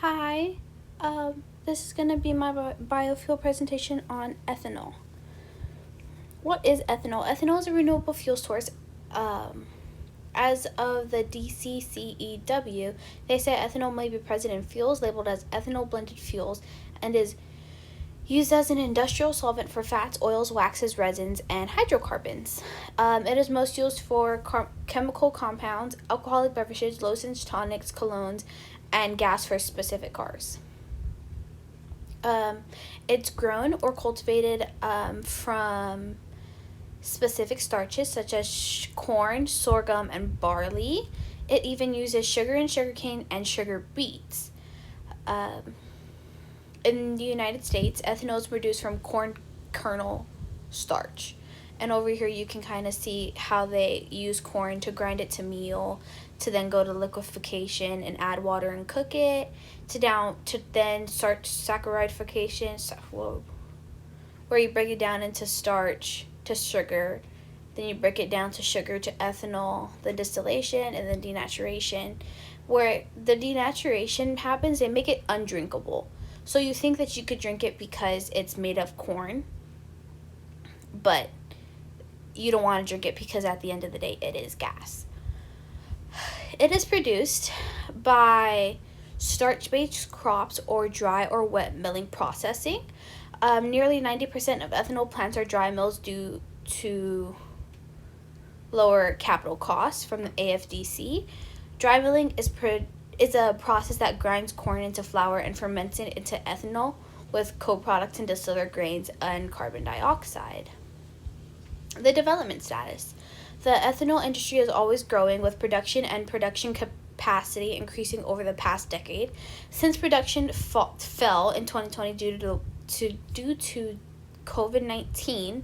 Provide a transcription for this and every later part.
Hi, this is going to be my biofuel presentation on ethanol. What is ethanol? Ethanol is a renewable fuel source. As of the DCCEW, they say ethanol may be present in fuels labeled as ethanol blended fuels and is used as an industrial solvent for fats, oils, waxes, resins, and hydrocarbons. It is most used for chemical compounds, alcoholic beverages, lotions, tonics, colognes, and gas for specific cars. It's grown or cultivated from specific starches such as corn, sorghum, and barley. It even uses sugar and sugarcane and sugar beets. In the United States, ethanol is produced from corn kernel starch. And over here you can kind of see how they use corn to grind it to meal, to then go to liquefaction and add water and cook it, to then start saccharidification, where you break it down into starch to sugar, then you break it down to sugar to ethanol, then distillation, and then denaturation. Where the denaturation happens, they make it undrinkable. So you think that you could drink it because it's made of corn, but you don't want to drink it because at the end of the day, it is gas. It is produced by starch-based crops or dry or wet milling processing. Nearly 90% of ethanol plants are dry mills due to lower capital costs from the AFDC. Dry milling is a process that grinds corn into flour and ferments it into ethanol with co-products and distillers grains and carbon dioxide. The development status. The ethanol industry is always growing, with production and production capacity increasing over the past decade. Since production fell in 2020 due to COVID-19,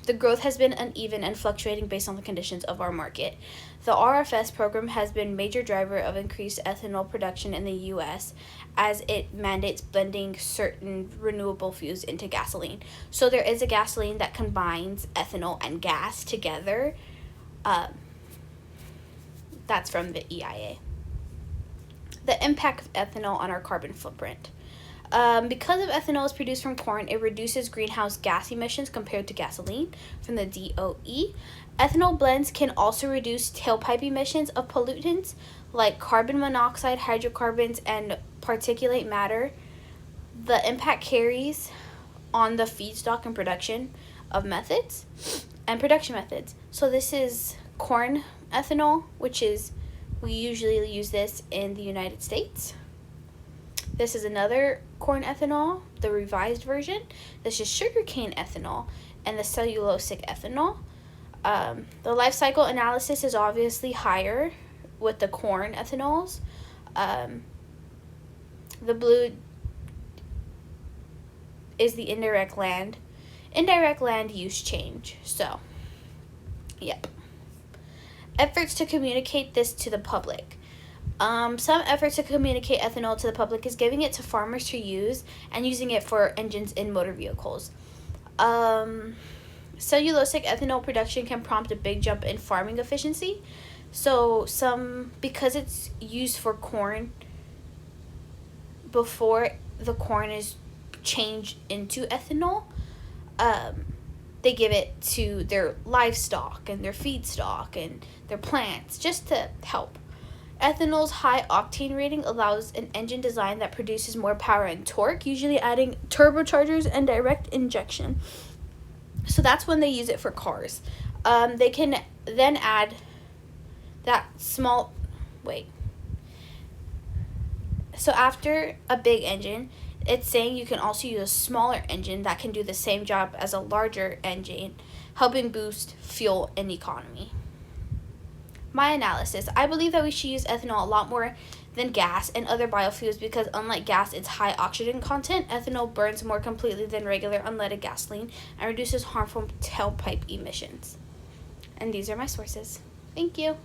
the growth has been uneven and fluctuating based on the conditions of our market. The RFS program has been a major driver of increased ethanol production in the U.S. as it mandates blending certain renewable fuels into gasoline. So there is a gasoline that combines ethanol and gas together. That's from the EIA. The impact of ethanol on our carbon footprint. Because of ethanol is produced from corn, it reduces greenhouse gas emissions compared to gasoline from the DOE. Ethanol blends can also reduce tailpipe emissions of pollutants like carbon monoxide, hydrocarbons, and particulate matter. The impact carries on the feedstock and production methods. So this is corn ethanol, which is, we usually use this in the United States. This is another corn ethanol, the revised version. This is sugarcane ethanol and the cellulosic ethanol. The life cycle analysis is obviously higher with the corn ethanols. The blue is the indirect land use change. So, yep. Efforts to communicate this to the public. Some efforts to communicate ethanol to the public is giving it to farmers to use and using it for engines in motor vehicles. Cellulosic ethanol production can prompt a big jump in farming efficiency. So because it's used for corn before the corn is changed into ethanol, they give it to their livestock and their feedstock and their plants just to help. Ethanol's high octane rating allows an engine design that produces more power and torque, usually adding turbochargers and direct injection. So that's when they use it for cars. They can then add that small, So after a big engine, it's saying you can also use a smaller engine that can do the same job as a larger engine, helping boost fuel and economy. My analysis. I believe that we should use ethanol a lot more than gas and other biofuels because unlike gas, its high oxygen content, ethanol burns more completely than regular unleaded gasoline and reduces harmful tailpipe emissions. And these are my sources. Thank you.